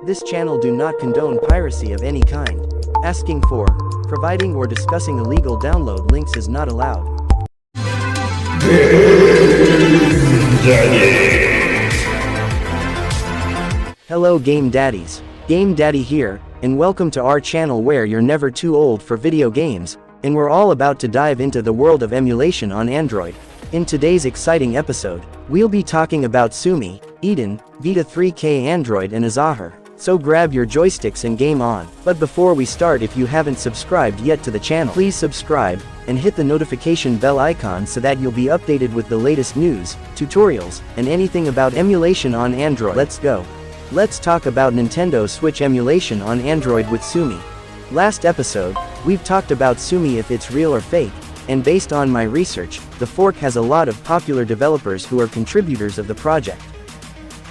This channel do not condone piracy of any kind. Asking for, providing or discussing illegal download links is not allowed. Hello Game Daddies. Game Daddy here, and welcome to our channel where you're never too old for video games, and we're all about to dive into the world of emulation on Android. In today's exciting episode, we'll be talking about Sumi, Eden, Vita3k Android and Azahar. So grab your joysticks and game on. But before we start, if you haven't subscribed yet to the channel, please subscribe, and hit the notification bell icon so that you'll be updated with the latest news, tutorials, and anything about emulation on Android. Let's go. Let's talk about Nintendo Switch emulation on Android with Sumi. Last episode, we've talked about Sumi if it's real or fake, and based on my research, the fork has a lot of popular developers who are contributors of the project.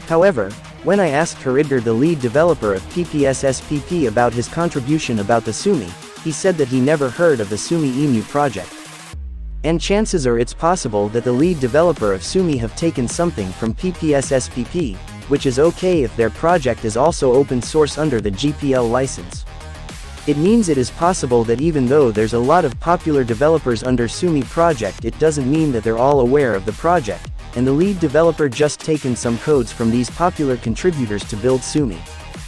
However, when I asked Edgar, the lead developer of PPSSPP, about his contribution about the Sumi, he said that he never heard of the Sumi Emu project. And chances are it's possible that the lead developer of Sumi have taken something from PPSSPP, which is okay if their project is also open source under the GPL license. It means it is possible that even though there's a lot of popular developers under Sumi project, it doesn't mean that they're all aware of the project, and the lead developer just taken some codes from these popular contributors to build Sumi.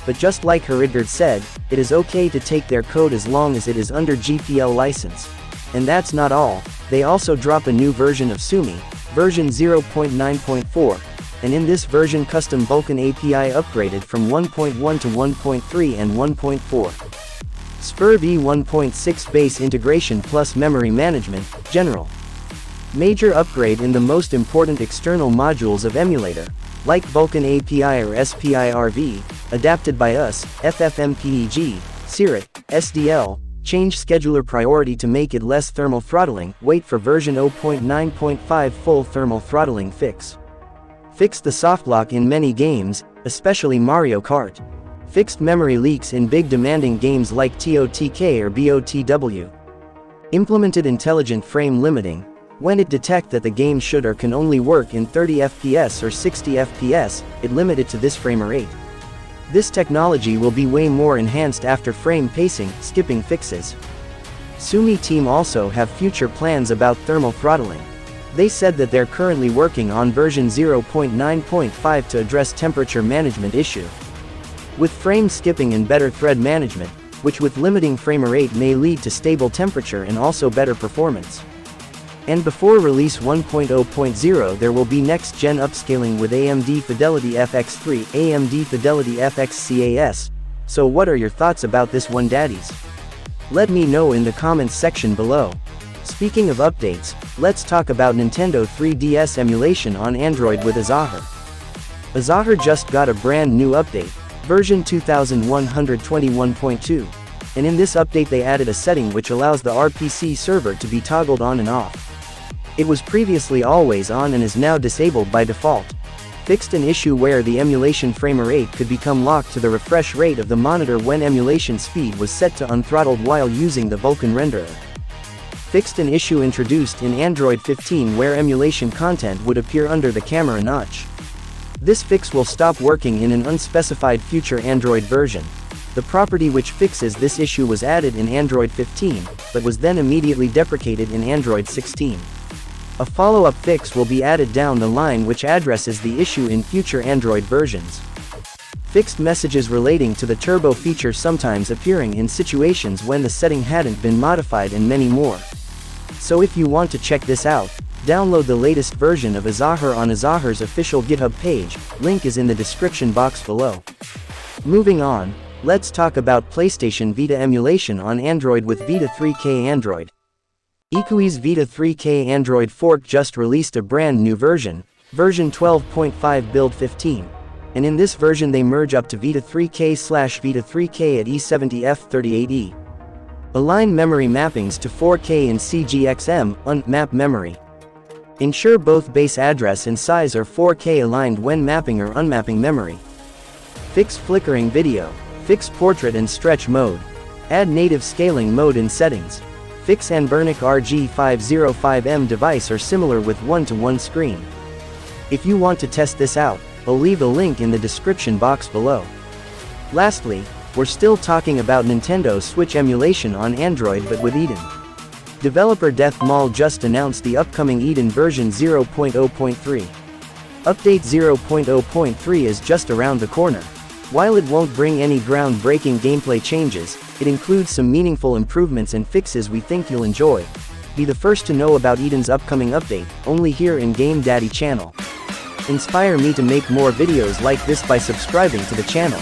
But just like Edgar said, it is okay to take their code as long as it is under GPL license. And that's not all, they also drop a new version of Sumi, version 0.9.4, and in this version custom Vulkan API upgraded from 1.1 to 1.3 and 1.4. SPIR-B 1.6 base integration plus memory management, general. Major upgrade in the most important external modules of emulator, like Vulkan API or SPIRV, adapted by us, FFmpeg, Sirit, SDL, change scheduler priority to make it less thermal throttling, wait for version 0.9.5 full thermal throttling fix. Fixed the softlock in many games, especially Mario Kart. Fixed memory leaks in big demanding games like TOTK or BOTW. Implemented intelligent frame limiting. When it detects that the game should or can only work in 30 FPS or 60 FPS, it limits it to this frame rate. This technology will be way more enhanced after frame pacing, skipping fixes. Sumi team also have future plans about thermal throttling. They said that they're currently working on version 0.9.5 to address temperature management issue. With frame skipping and better thread management, which with limiting frame rate may lead to stable temperature and also better performance. And before release 1.0.0 there will be next-gen upscaling with AMD Fidelity FX3, AMD Fidelity FX CAS. So what are your thoughts about this one, daddies? Let me know in the comments section below. Speaking of updates, let's talk about Nintendo 3DS emulation on Android with Azahar. Azahar just got a brand new update, version 2121.2. And in this update they added a setting which allows the RPC server to be toggled on and off. It was previously always on and is now disabled by default. Fixed an issue where the emulation frame rate could become locked to the refresh rate of the monitor when emulation speed was set to unthrottled while using the Vulkan renderer. Fixed an issue introduced in Android 15 where emulation content would appear under the camera notch. This fix will stop working in an unspecified future Android version. The property which fixes this issue was added in Android 15, but was then immediately deprecated in Android 16. A follow-up fix will be added down the line which addresses the issue in future Android versions. Fixed messages relating to the turbo feature sometimes appearing in situations when the setting hadn't been modified and many more. So if you want to check this out, download the latest version of Azahar on Azahar's official GitHub page, link is in the description box below. Moving on, let's talk about PlayStation Vita emulation on Android with Vita3k Android. Ikui's Vita3k Android fork just released a brand new version, version 12.5 build 15. And in this version they merge up to Vita3k/Vita3k at E70F38E. Align memory mappings to 4K and CGXM, unmap memory. Ensure both base address and size are 4K aligned when mapping or unmapping memory. Fix flickering video. Fix portrait and stretch mode. Add native scaling mode in settings. Fix Anbernic RG505M device or similar with 1-to-1 screen. If you want to test this out, I'll leave a link in the description box below. Lastly, we're still talking about Nintendo's Switch emulation on Android but with Eden. Developer Death Mall just announced the upcoming Eden version 0.0.3. Update 0.0.3 is just around the corner. While it won't bring any groundbreaking gameplay changes, it includes some meaningful improvements and fixes we think you'll enjoy. Be the first to know about Eden's upcoming update, only here in Game Daddy channel. Inspire me to make more videos like this by subscribing to the channel.